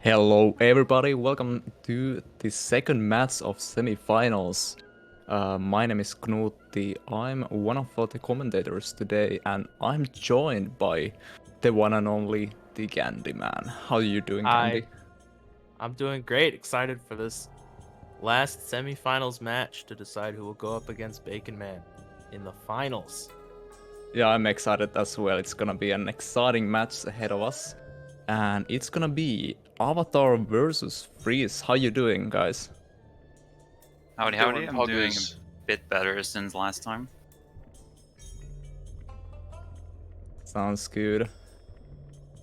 Hello everybody, welcome to the second match of semi-finals. My name is Knuti, I'm one of the commentators today and I'm joined by the one and only the Candy Man. How are you doing, Hi, Candy? I'm doing great. Excited for this last semifinals match to decide who will go up against Bacon Man in the finals. Yeah, I'm excited as well. It's gonna be an exciting match ahead of us. And it's gonna be Avatar versus Freeze. How you doing, guys? Howdy, Doing howdy. I'm doing a poggers. bit better since last time. Sounds good.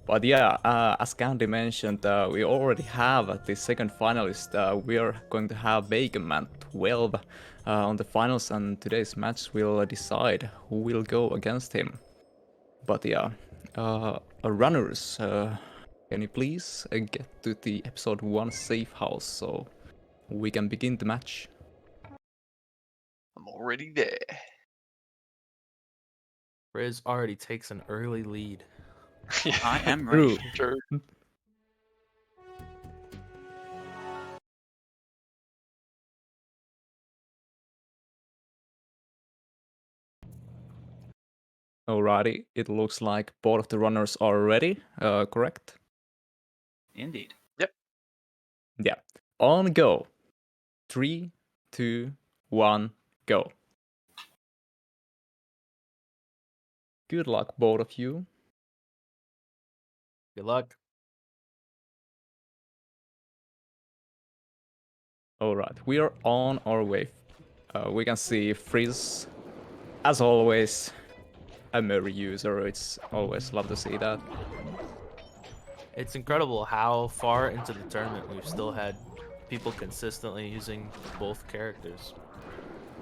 But yeah, as Candy mentioned, we already have the second finalist. We are going to have Bacon Man 12 on the finals, and today's match will decide who will go against him. But yeah, runners, can you please get to the episode 1 safe house so we can begin the match? I'm already there. Riz already takes an early lead. I am True. ready. Sure. Alrighty, it looks like both of the runners are ready, correct? Indeed. Yeah. On go. 3, 2, 1, go. Good luck, both of you. Good luck. Alright, we are on our way. We can see Frizz, as always, a Murray user. It's always love to see that. It's incredible how far into the tournament we've still had people consistently using both characters.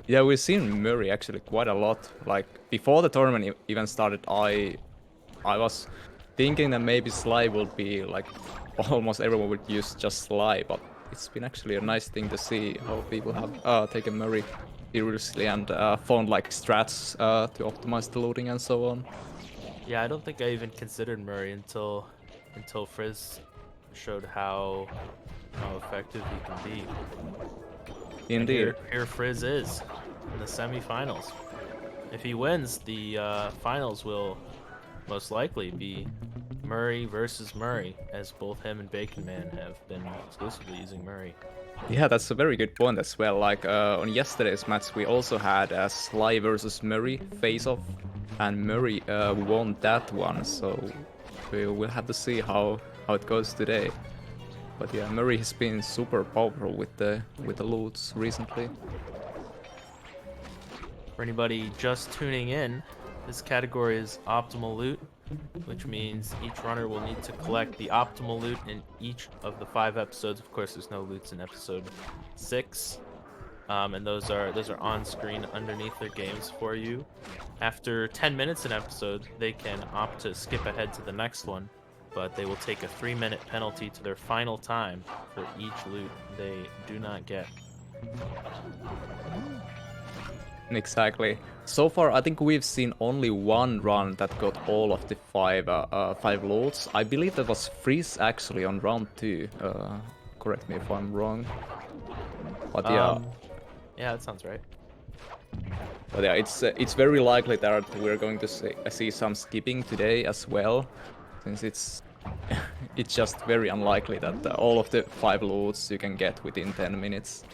Yeah, we've seen Murray actually quite a lot. Like, before the tournament even started, I was thinking that maybe Sly would be like, almost everyone would use just Sly, but it's been actually a nice thing to see how people have taken Murray seriously and found like strats to optimize the looting and so on. Yeah, I don't think I even considered Murray until Frizz showed how effective he can be. And Indeed. here Frizz is in the semifinals. If he wins, the finals will most likely be Murray versus Murray, as both him and Bacon Man have been exclusively using Murray. Yeah, that's a very good point as well. Like on yesterday's match, we also had a Sly versus Murray face-off, and Murray won that one. So we will have to see how it goes today. But yeah, Murray has been super powerful with the loots recently. For anybody just tuning in, this category is optimal loot, which means each runner will need to collect the optimal loot in each of the 5 episodes. Of course, there's no loots in episode 6. And those are on screen underneath their games for you. After 10 minutes an episode, they can opt to skip ahead to the next one, but they will take a 3-minute penalty to their final time for each loot they do not get. Exactly. So far, I think we've seen only one run that got all of the five loots. I believe that was Freeze actually on round 2. Correct me if I'm wrong. But yeah. Yeah, that sounds right. But yeah, it's very likely that we're going to see some skipping today as well, since it's it's just very unlikely that all of the 5 loots you can get within 10 minutes.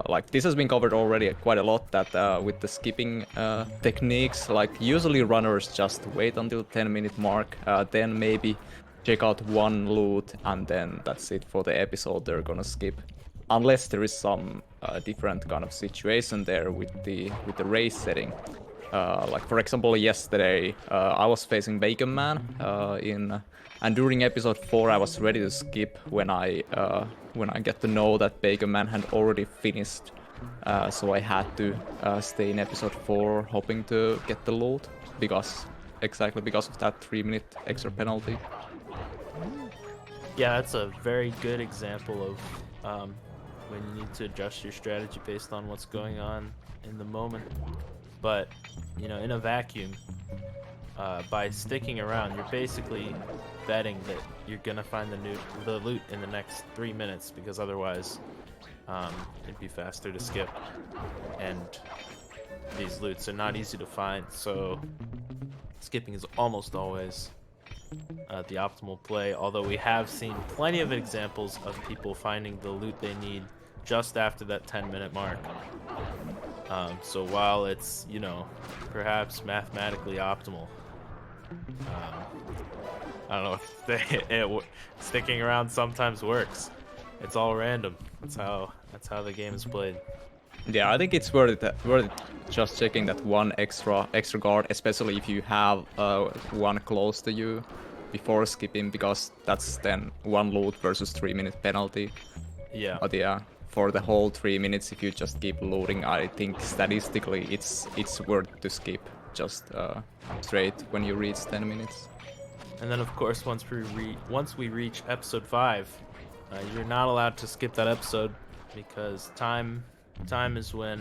Like this has been covered already quite a lot, that with the skipping techniques, like usually runners just wait until 10-minute mark, then maybe check out one loot, and then that's it for the episode. They're gonna skip. Unless there is some different kind of situation there with the race setting. Like for example, yesterday I was facing Bacon Man and during episode 4 I was ready to skip when I get to know that Bacon Man had already finished. So I had to stay in episode 4 hoping to get the loot exactly because of that 3-minute extra penalty. Yeah, that's a very good example of when you need to adjust your strategy based on what's going on in the moment. But, you know, in a vacuum, by sticking around, you're basically betting that you're gonna find the loot in the next 3 minutes, because otherwise, it'd be faster to skip. And these loots are not easy to find, so skipping is almost always the optimal play. Although we have seen plenty of examples of people finding the loot they need just after that 10-minute mark. So while it's, you know, perhaps mathematically optimal, I don't know if sticking around sometimes works. It's all random. That's how the game is played. Yeah, I think it's worth it just checking that one extra guard, especially if you have one close to you before skipping, because that's then one loot versus 3-minute penalty. Yeah. But yeah, for the whole 3 minutes, if you just keep looting, I think statistically it's worth to skip just straight when you reach 10 minutes. And then of course once we reach episode 5, you're not allowed to skip that episode, because time is when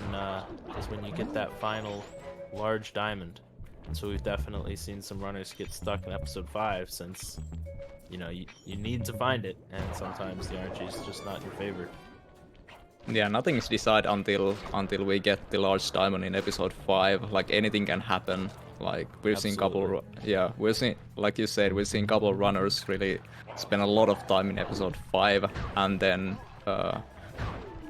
you get that final large diamond. And so we've definitely seen some runners get stuck in episode 5, since you know you need to find it, and sometimes the RNG is just not in your favor. Yeah, nothing is decided until we get the large diamond in episode 5. Like anything can happen. Like we've seen we've seen, like you said, we've seen a couple of runners really spend a lot of time in episode 5, and then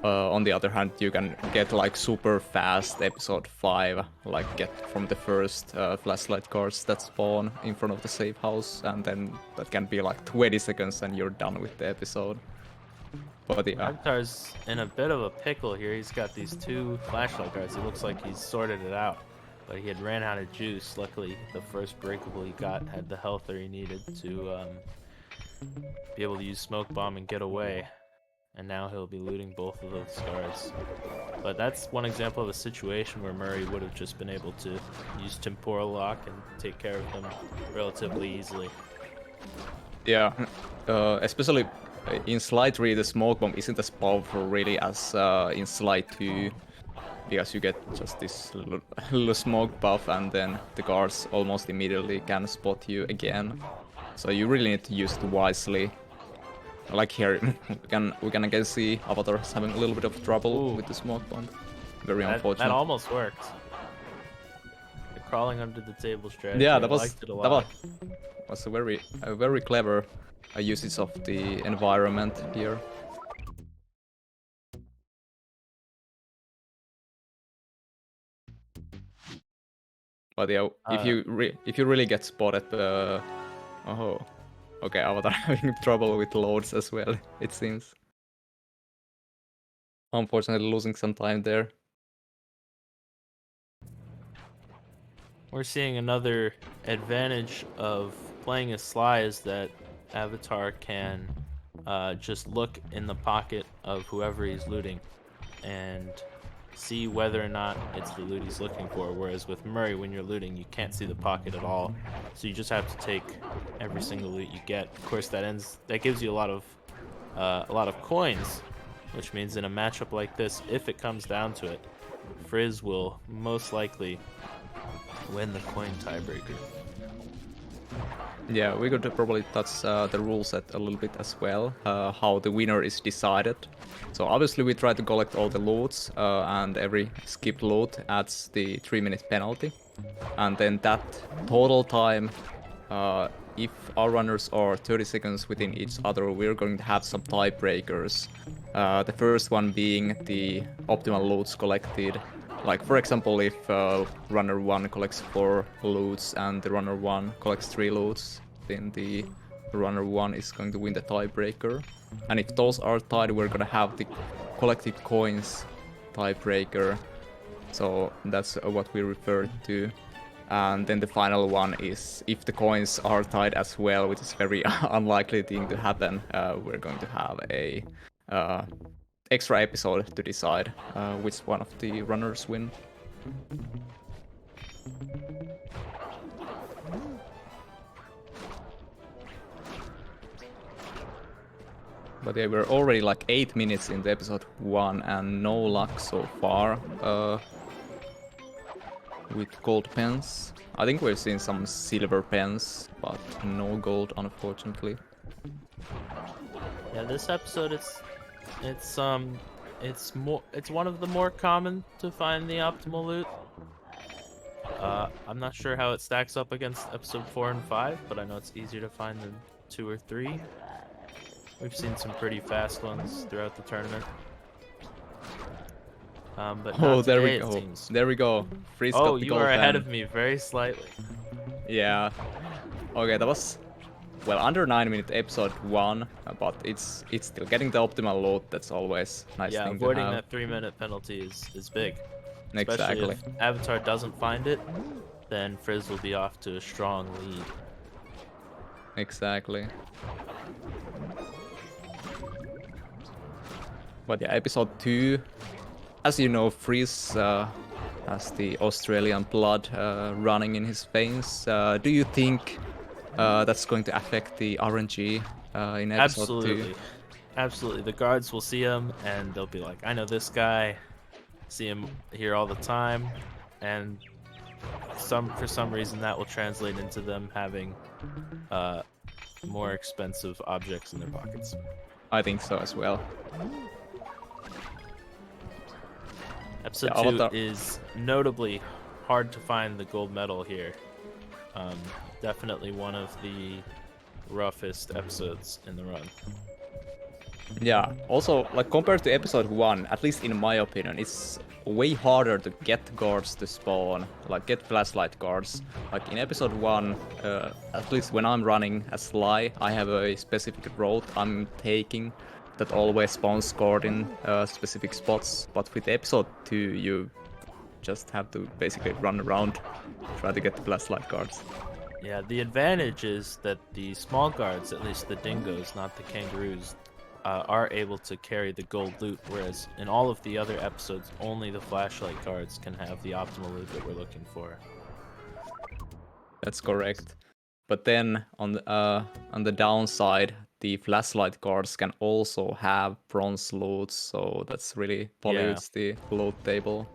on the other hand, you can get like super fast episode 5, like get from the first flashlight cards that spawn in front of the safe house, and then that can be like 20 seconds and you're done with the episode. But yeah. Avatar's in a bit of a pickle here. He's got these 2 flashlight cards. It looks like he's sorted it out, but he had ran out of juice. Luckily, the first breakable he got had the health that he needed to be able to use smoke bomb and get away. And now he'll be looting both of those cards. But that's one example of a situation where Murray would have just been able to use temporal lock and take care of them relatively easily. Yeah, especially in Sly 3, the smoke bomb isn't as powerful really as in Sly 2, because you get just this little smoke buff, and then the guards almost immediately can spot you again. So you really need to use it wisely. Like here, we can again see Avatar is having a little bit of trouble with the smoke bomb. Very unfortunate. That almost worked. The crawling under the table strategy. Yeah, I liked it a lot. Was a very clever usage of the environment here. But yeah, if you really get spotted, okay, Avatar having trouble with loads as well, it seems. Unfortunately, losing some time there. We're seeing another advantage of playing as Sly is that Avatar can just look in the pocket of whoever he's looting and see whether or not it's the loot he's looking for, whereas with Murray, when you're looting, you can't see the pocket at all, so you just have to take every single loot you get. Of course, that gives you a lot of coins, which means in a matchup like this, if it comes down to it, Frizz will most likely win the coin tiebreaker. Yeah, we could probably touch the rule set a little bit as well, how the winner is decided. So obviously we try to collect all the loots, and every skipped loot adds the 3-minute penalty. And then that total time, if our runners are 30 seconds within each other, we're going to have some tiebreakers. The first one being the optimal loots collected. Like for example, if runner 1 collects 4 loots and the runner 1 collects 3 loots, then the runner 1 is going to win the tiebreaker. And if those are tied, we're gonna have the collected coins tiebreaker. So that's what we refer to. And then the final one is if the coins are tied as well, which is very unlikely thing to happen, we're going to have a extra episode to decide which one of the runners win. But yeah, we're already like 8 minutes into episode 1 and no luck so far. with gold pens. I think we've seen some silver pens, but no gold, unfortunately. Yeah, this episode it's one of the more common to find the optimal loot. I'm not sure how it stacks up against episode 4 and 5, but I know it's easier to find than 2 or 3. We've seen some pretty fast ones throughout the tournament. But not Oh, there we today, it go. seems. There we go. Frizz Oh, got the you gold are ahead pen. of me very slightly. Yeah. Okay, that was well under 9-minute episode 1, but it's still getting the optimal load. That's always nice Yeah, thing to avoiding have. that 3-minute penalty is big. Especially Exactly. if Avatar doesn't find it, then Frizz will be off to a strong lead. Exactly. But yeah, episode 2, as you know, Frizz has the Australian blood running in his veins. Do you think that's going to affect the RNG in episode 2? Absolutely. Absolutely. The guards will see him and they'll be like, I know this guy. See him here all the time. And for some reason that will translate into them having more expensive objects in their pockets. I think so as well. Episode Yeah, 2 Avatar. is notably hard to find the gold medal here. Definitely one of the roughest episodes in the run. Yeah, also, like, compared to episode 1, at least in my opinion, it's way harder to get guards to spawn, like, get flashlight guards. Like, in episode 1, at least when I'm running as Sly, I have a specific route I'm taking that always spawns guard in specific spots. But with episode 2, you just have to basically run around, try to get the flashlight guards. Yeah, the advantage is that the small guards, at least the dingoes, not the kangaroos, are able to carry the gold loot, whereas in all of the other episodes, only the flashlight guards can have the optimal loot that we're looking for. That's correct. But then on the downside, the flashlight guards can also have bronze loot, so that's really pollutes the loot table.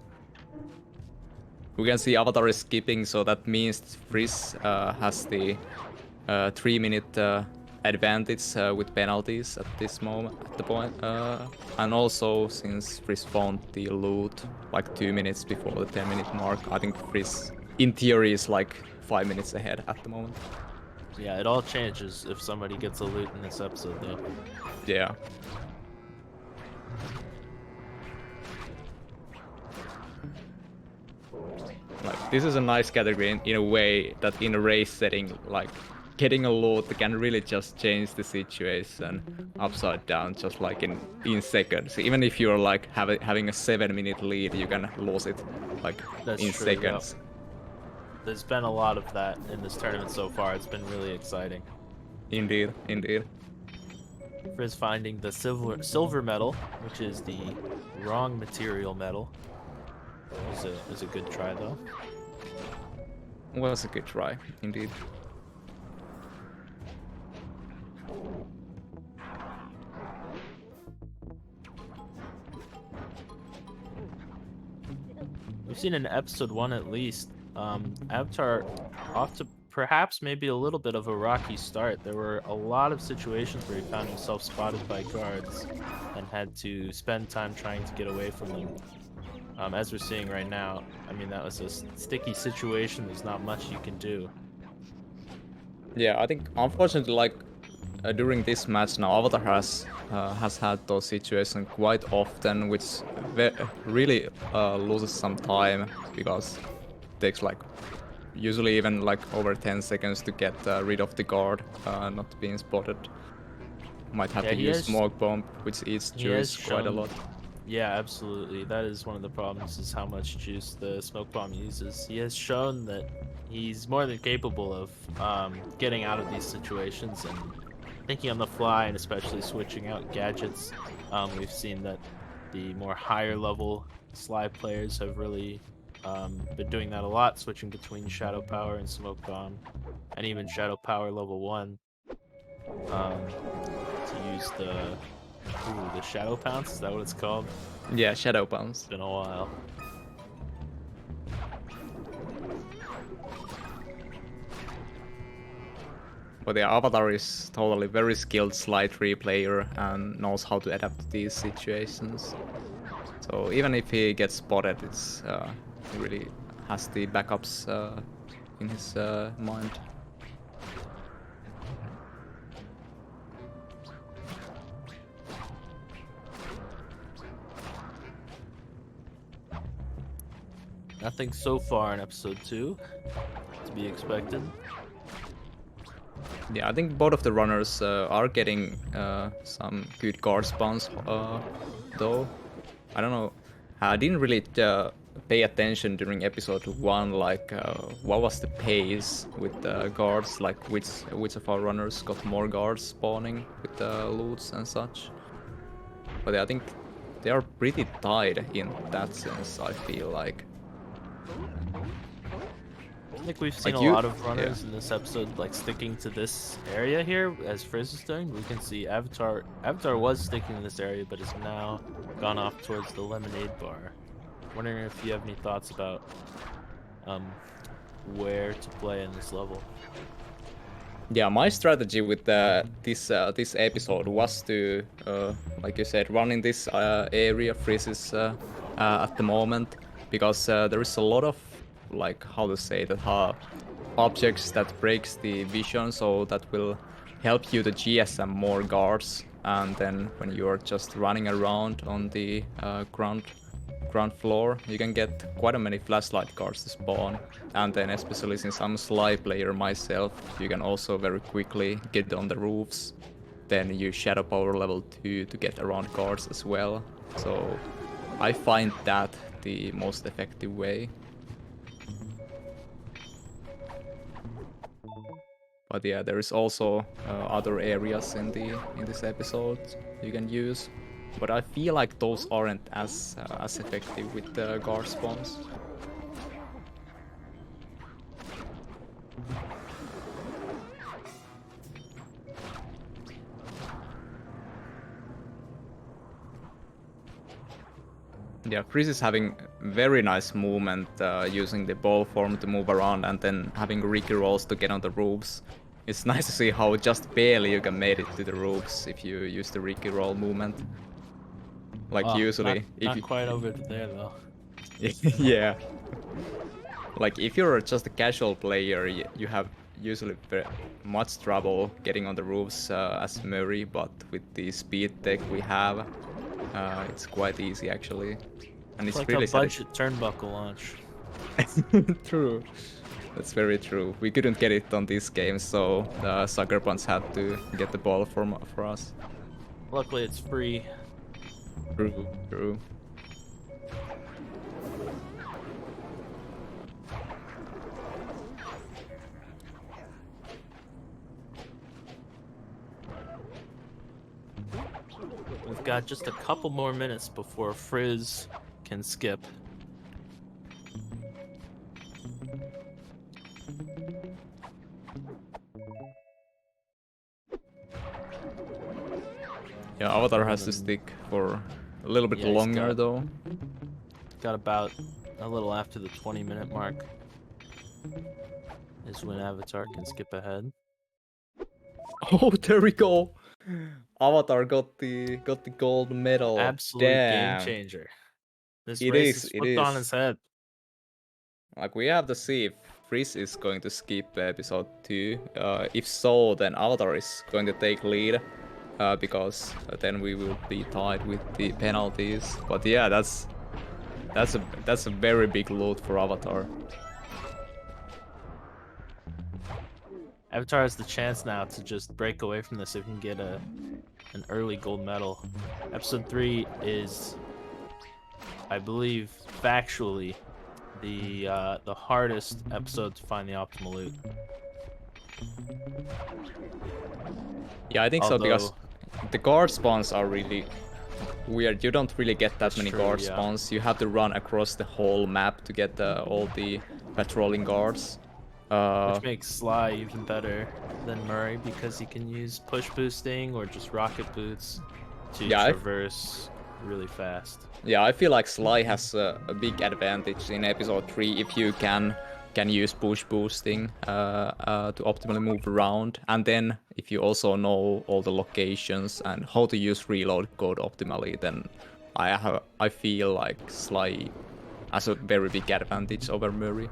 We can see Avatar is skipping, so that means Frizz has the 3-minute advantage with penalties at this moment, at the point. And also, since Frizz found the loot like 2 minutes before the 10-minute mark, I think Frizz, in theory, is like 5 minutes ahead at the moment. Yeah, it all changes if somebody gets a loot in this episode, though. Yeah. Like, this is a nice category in a way that in a race setting, like, getting a loot can really just change the situation upside down, just like in seconds. Even if you're like having a 7-minute lead, you can lose it like That's in true, seconds. yeah. There's been a lot of that in this tournament so far. It's been really exciting. Indeed, indeed. Frizz finding the silver medal, which is the wrong material medal. It was a good try, though. Was a good try, indeed. We've seen in episode 1 at least, Avatar off to perhaps maybe a little bit of a rocky start. There were a lot of situations where he found himself spotted by guards and had to spend time trying to get away from them. As we're seeing right now, I mean, that was a sticky situation. There's not much you can do. Yeah, I think unfortunately, like during this match now, Avatar has had those situations quite often, which really loses some time because it takes like usually even like over 10 seconds to get rid of the guard not being spotted. Might have to use smoke bomb, which eats juice quite a lot. Yeah, absolutely. That is one of the problems, is how much juice the smoke bomb uses. He has shown that he's more than capable of getting out of these situations and thinking on the fly, and especially switching out gadgets. We've seen that the more higher level Sly players have really been doing that a lot, switching between Shadow Power and Smoke Bomb, and even Shadow Power level 1 to use the Shadow Pounce. Is that what it's called? Yeah, Shadow Pounce. It's been a while. But the Avatar is totally very skilled Sly 3 player and knows how to adapt to these situations. So even if he gets spotted, it's he really has the backups in his mind. Nothing so far in episode 2 to be expected. Yeah, I think both of the runners are getting some good guard spawns, though. I don't know. I didn't really pay attention during episode 1, like what was the pace with the guards, like which of our runners got more guards spawning with the loots and such. But yeah, I think they are pretty tied in that sense, I feel like. I think we've seen a lot of runners in this episode like sticking to this area here as Frizz is doing. We can see Avatar was sticking to this area but has now gone off towards the lemonade bar. Wondering if you have any thoughts about where to play in this level. Yeah, my strategy with this episode was to, like you said, run in this area. Frizz is at the moment, because there is a lot of, like, how to say that, objects that breaks the vision, so that will help you to GSM more guards. And then when you are just running around on the ground floor, you can get quite a many flashlight guards to spawn. And then, especially since I'm a Sly player myself, you can also very quickly get on the roofs. Then you shadow power level 2 to get around guards as well. So I find that the most effective way. But yeah, there is also other areas in this episode you can use. But I feel like those aren't as effective with the guard spawns. Yeah, Frizz is having very nice movement using the ball form to move around and then having Ricky rolls to get on the roofs. It's nice to see how just barely you can make it to the roofs if you use the Ricky roll movement. Like usually, not quite over there though. Yeah. Like if you're just a casual player, you have usually very much trouble getting on the roofs as Murray, but with the speed tech we have, it's quite easy actually. And it's like really a budget turnbuckle launch. True. That's very true. We couldn't get it on this game, so the Sucker Punch had to get the ball for us. Luckily, it's free. True, true. We've got just a couple more minutes before Frizz can skip. Yeah, Avatar has to stick for a little bit longer though. Got about a little after the 20-minute mark is when Avatar can skip ahead. Oh, there we go. Avatar got the gold medal. Absolute Damn. game changer. This It race is, is flipped on its head. Like, we have to see if Frizz is going to skip episode 2. If so, then Avatar is going to take lead. Because then we will be tied with the penalties. But yeah, that's a very big loot for Avatar. Avatar has the chance now to just break away from this if he can get an early gold medal. Episode 3 is, I believe, factually the hardest episode to find the optimal loot. Yeah, I think so, because the guard spawns are really weird. You don't really get that many guard spawns. You have to run across the whole map to get all the patrolling guards. Which makes Sly even better than Murray because he can use push boosting or just rocket boots to traverse really fast. Yeah, I feel like Sly has a big advantage in episode 3 if you can can use push boosting to optimally move around. And then if you also know all the locations and how to use reload code optimally, then I feel like Sly has a very big advantage over Murray.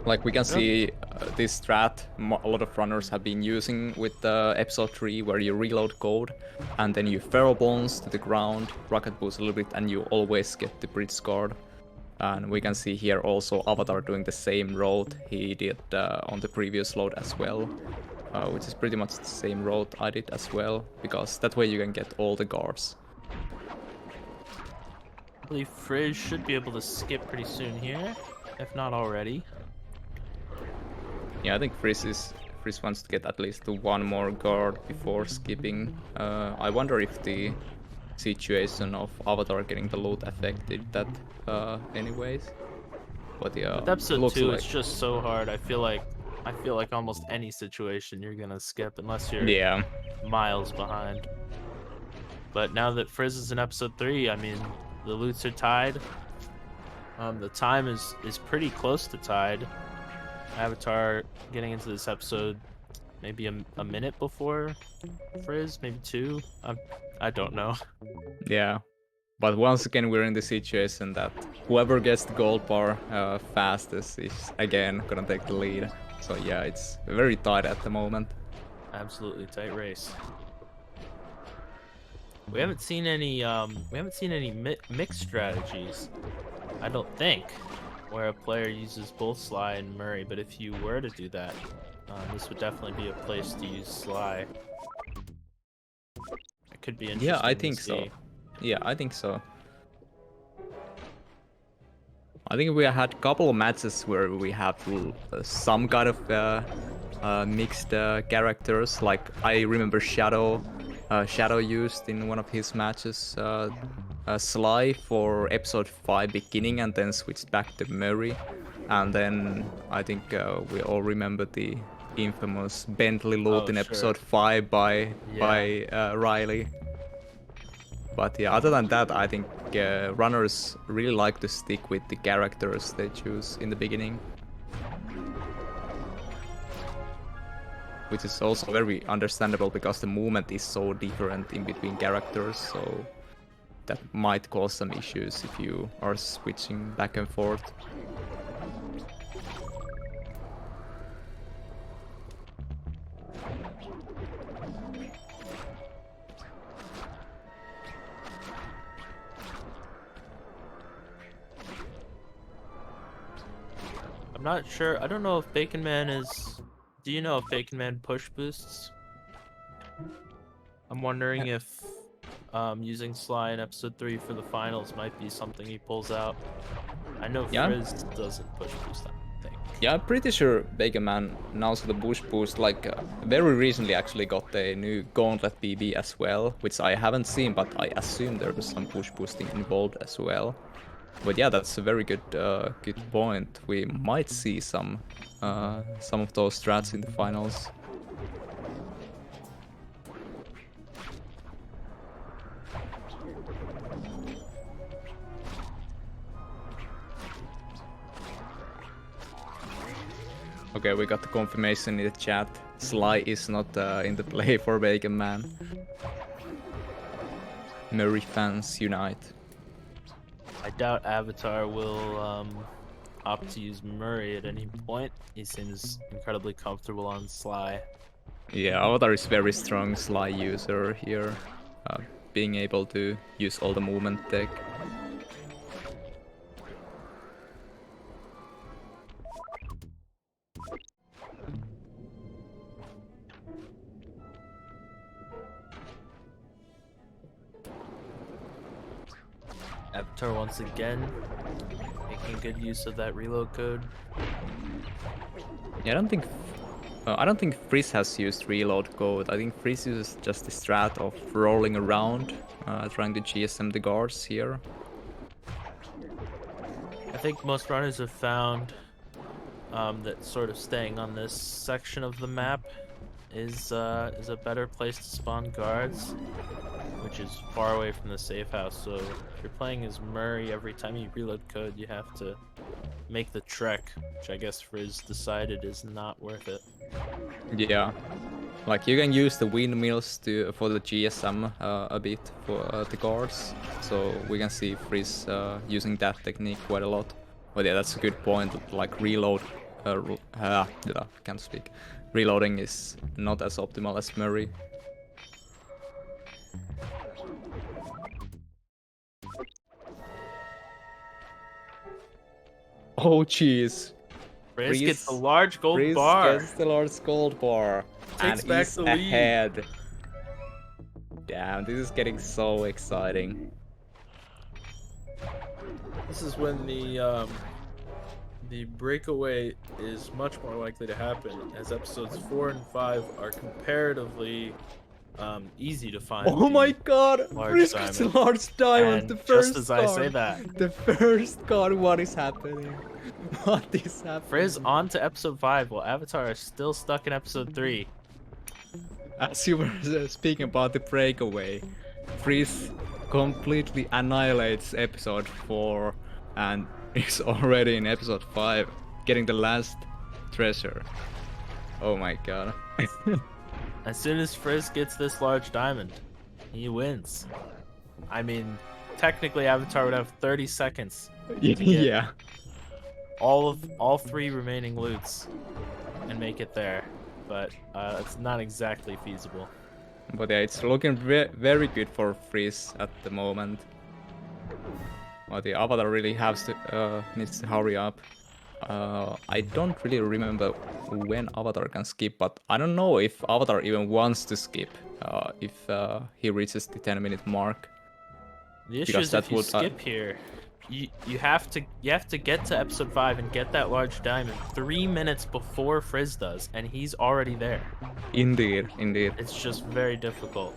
Like we can see this strat a lot of runners have been using with episode 3, where you reload code and then you feral bounce to the ground, rocket boost a little bit, and you always get the bridge guard. And we can see here also Avatar doing the same route he did on the previous load as well, which is pretty much the same route I did as well, because that way you can get all the guards. I believe Frizz should be able to skip pretty soon here, if not already. Yeah, I think Frizz wants to get at least one more guard before skipping. I wonder if the situation of Avatar getting the loot affected that anyways. But yeah, With episode looks 2, like... it's just so hard. I feel like almost any situation you're gonna skip unless you're Yeah. miles behind. But now that Frizz is in episode 3, I mean, the loots are tied. The time is pretty close to tied. Avatar getting into this episode maybe a minute before Frizz, maybe 2. I don't know. Yeah. But once again, we're in the situation that whoever gets the gold bar fastest is again gonna take the lead. So yeah, it's very tight at the moment. Absolutely tight race. We haven't seen any mixed strategies, I don't think, where a player uses both Sly and Murray. But if you were to do that, this would definitely be a place to use Sly. It could be interesting. Yeah, I to think see. so. Yeah, I think so. I think we had a couple of matches where we have some kind of mixed characters. Like I remember Shadow used in one of his matches Sly for episode 5 beginning and then switched back to Murray. And then I think we all remember the infamous Bentley loot in episode 5 by Riley. But yeah, other than that, I think runners really like to stick with the characters they choose in the beginning. Which is also very understandable because the movement is so different in between characters, so that might cause some issues if you are switching back and forth. I'm not sure. I don't know if Bacon Man is. Do you know if Bacon Man push boosts? I'm wondering if using Sly in episode 3 for the finals might be something he pulls out. I know Frizz doesn't push boost, I think. Yeah, I'm pretty sure Bacon Man knows the push boost. Like very recently, actually got a new Gauntlet BB as well, which I haven't seen, but I assume there was some push boosting involved as well. But yeah, that's a very good point. We might see some of those strats in the finals. Okay, we got the confirmation in the chat. Sly is not in the play for Bacon Man. Murray fans unite. I doubt Avatar will opt to use Murray at any point. He seems incredibly comfortable on Sly. Yeah, Avatar is very strong Sly user here, being able to use all the movement tech. Avatar once again making good use of that reload code. Yeah, I don't think Frizz has used reload code. I think Frizz uses just the strat of rolling around, trying to GSM the guards here. I think most runners have found that sort of staying on this section of the map is a better place to spawn guards. which is far away from the safe house. So if you're playing as Murray, every time you reload code, you have to make the trek, which I guess Frizz decided is not worth it. Yeah. Like you can use the windmills for the GSM a bit for the guards, so we can see Frizz using that technique quite a lot. But yeah, that's a good point. Like can't speak. Reloading is not as optimal as Murray. Oh jeez. Frizz gets a large gold Frizz bar. gets the large gold bar. Takes and back he's the lead. ahead. Damn, this is getting so exciting. This is when the breakaway is much more likely to happen, as episodes 4 and 5 are comparatively easy to find. Oh my god! large Frizz gets a diamond. large diamond, And the first just as card. I say that, The first card, what is happening? What is happening? Frizz on to episode 5 while Avatar is still stuck in episode 3. As you were speaking about the breakaway, Frizz completely annihilates episode 4 and is already in episode 5, getting the last treasure. Oh my god. As soon as Frizz gets this large diamond, he wins. I mean, technically Avatar would have 30 seconds Yeah. all 3 remaining loots and make it there, but it's not exactly feasible. But yeah, it's looking very good for Frizz at the moment. But the Avatar really needs to hurry up. I don't really remember when Avatar can skip, but I don't know if Avatar even wants to skip if he reaches the 10-minute mark. The issue Because is that if you would, skip here, you have to get to episode 5 and get that large diamond 3 minutes before Frizz does, and he's already there. Indeed. It's just very difficult.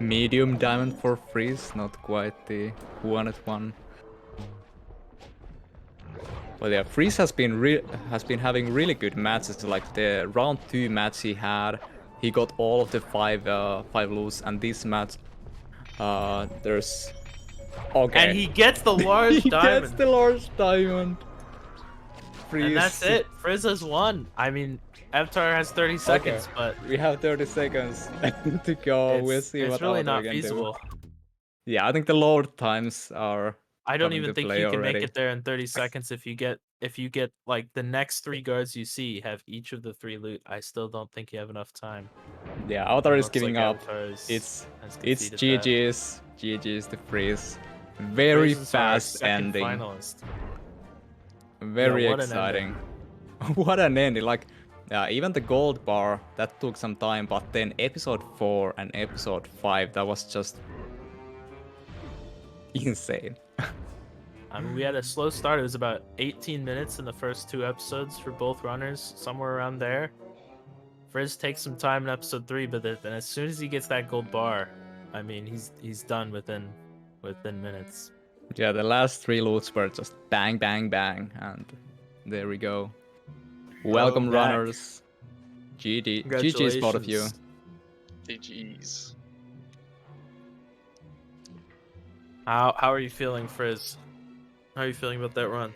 Medium diamond for Frizz, not quite the wanted one. But yeah, Frizz has been having really good matches. Like the round 2 match he had, he got all of the five loots, and this match, there's okay. And he gets the large he diamond. gets the large diamond. Frizz. And that's it. Frizz has won. I mean, Avatar has 30 seconds, Okay. but We have 30 seconds to go. We'll see it's what really Avatar not can feasible. do. Yeah, I think the load times are. I don't coming even to think play he can already. make it there in 30 seconds if you get like the next 3 guards you see have each of the 3 loot. I still don't think you have enough time. Yeah, Avatar is Looks giving like up. Avatar has It's conceded that. GG's the Frizz. Very Frizz is our fast second ending. finalist. Very Yeah, what an exciting. What an ending! Like, even the gold bar that took some time, but then episode 4 and episode 5, that was just insane. I mean, we had a slow start. It was about 18 minutes in the first 2 episodes for both runners, somewhere around there. Frizz takes some time in episode 3, but then as soon as he gets that gold bar, I mean, he's done within minutes. Yeah, the last 3 loots were just bang, bang, bang, and there we go. Welcome, back. runners. GG's both of you. GG's. How are you feeling, Frizz? How are you feeling about that run?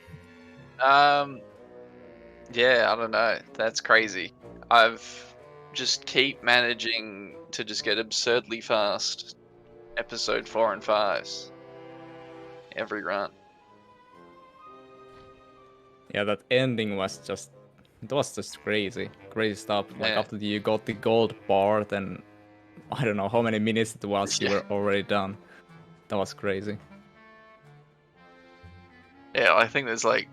Yeah, I don't know. That's crazy. I've just keep managing to just get absurdly fast episode 4 and 5s every run. Yeah, that ending was just crazy stuff. Like Yeah. after you got the gold bar, then I don't know how many minutes it was you were already done. That was crazy. Yeah, I think there's like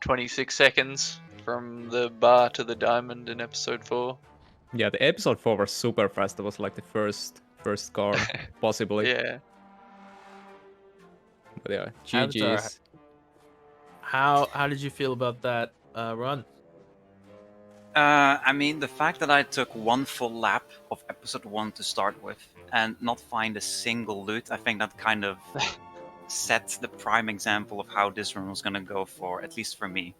26 seconds from the bar to the diamond in episode 4. Yeah, the episode 4 was super fast. That was like the first card, possibly. Yeah. But yeah, Avatar. GG's. How did you feel about that run? I mean, the fact that I took 1 full lap of episode 1 to start with and not find a single loot, I think that kind of set the prime example of how this run was gonna go for, at least for me.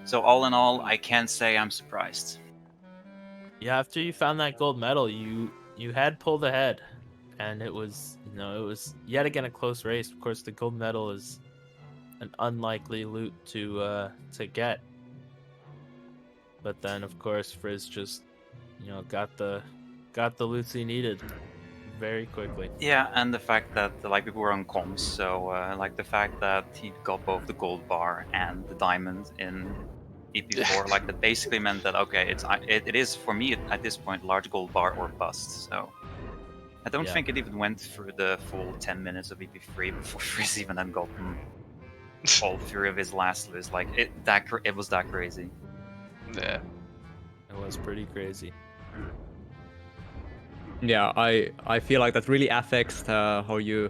So all in all, I can't say I'm surprised. Yeah, after you found that gold medal, you had pulled ahead, and it was it was yet again a close race. Of course, the gold medal is an unlikely loot to get, but then of course Frizz just got the loots he needed very quickly. Yeah, and the fact that like we were on comms, so like the fact that he got both the gold bar and the diamond in EP4, like that basically meant that okay, it is for me at this point large gold bar or bust. So I don't Yeah. think it even went through the full 10 minutes of EP3 before Frizz even had gotten all three of his last list. Like it was that crazy. Yeah. It was pretty crazy. Yeah, I feel like that really affects how you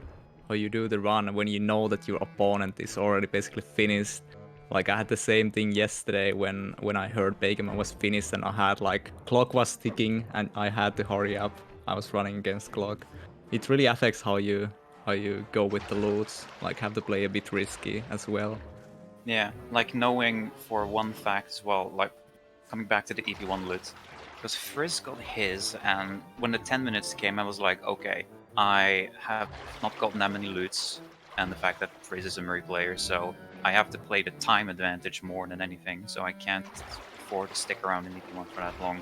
do the run when you know that your opponent is already basically finished. Like I had the same thing yesterday when I heard Bakerman was finished and I had like clock was ticking and I had to hurry up. I was running against clock. It really affects how you go with the loads. Like have to play a bit risky as well. Yeah, like knowing for one fact as well, like coming back to the EP1 loot, because Frizz got his, and when the 10 minutes came, I was like, okay, I have not gotten that many loots, and the fact that Frizz is a Murray player, so I have to play the time advantage more than anything, so I can't afford to stick around in EP1 for that long.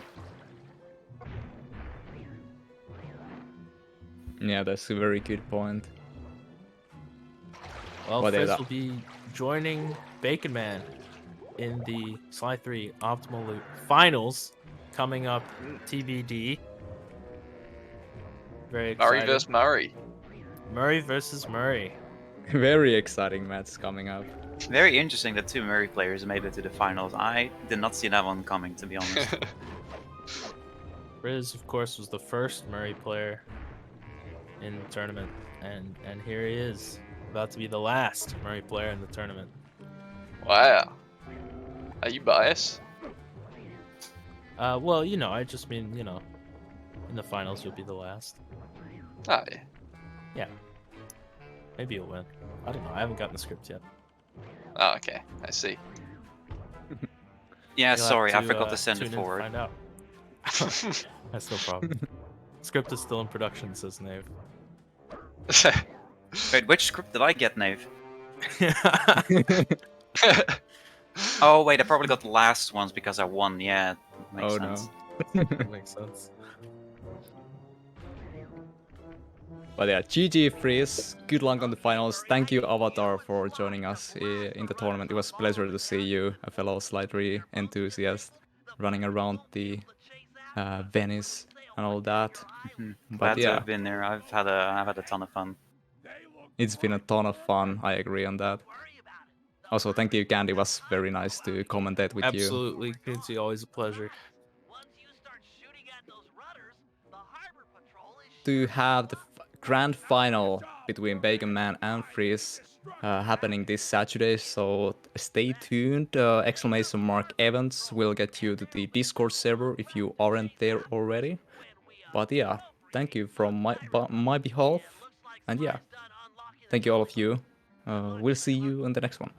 Yeah, that's a very good point. Well, But Frizz yeah, will be joining Bacon Man in the Sly 3 Optimal Loot Finals coming up TBD. Very exciting. Murray versus Murray. Murray versus Murray. very exciting match coming up. Very interesting that two Murray players made it to the finals. I did not see that one coming, to be honest. Frizz, of course, was the first Murray player in the tournament, and here he is, about to be the last Murray player in the tournament. Wow. Are you biased? Well, I just mean, in the finals you'll be the last. Oh, yeah. Yeah. Maybe you'll win. I don't know. I haven't gotten the script yet. Oh, okay. I see. Yeah, You'll have sorry, I forgot to send tune it in to forward. find out. That's no problem. Script is still in production, says Nave. Wait, which script did I get, Nave? Oh wait, I probably got the last ones because I won. Yeah, makes Oh sense. no. That makes sense. But yeah, GG Freeze. Good luck on the finals. Thank you, Avatar, for joining us in the tournament. It was a pleasure to see you, a fellow Sly 3 enthusiast, running around the Venice and all that. But Glad to yeah, have been there. I've had a ton of fun. it's been a ton of fun. I agree on that. Also, thank you, Candy. It was very nice to commentate with you. Absolutely, Quincy, always a pleasure. To have the grand final between Bacon Man and Freeze happening this Saturday, so stay tuned. Exclamation mark events will get you to the Discord server if you aren't there already. But yeah, thank you from my behalf, and yeah, thank you all of you. We'll see you in the next one.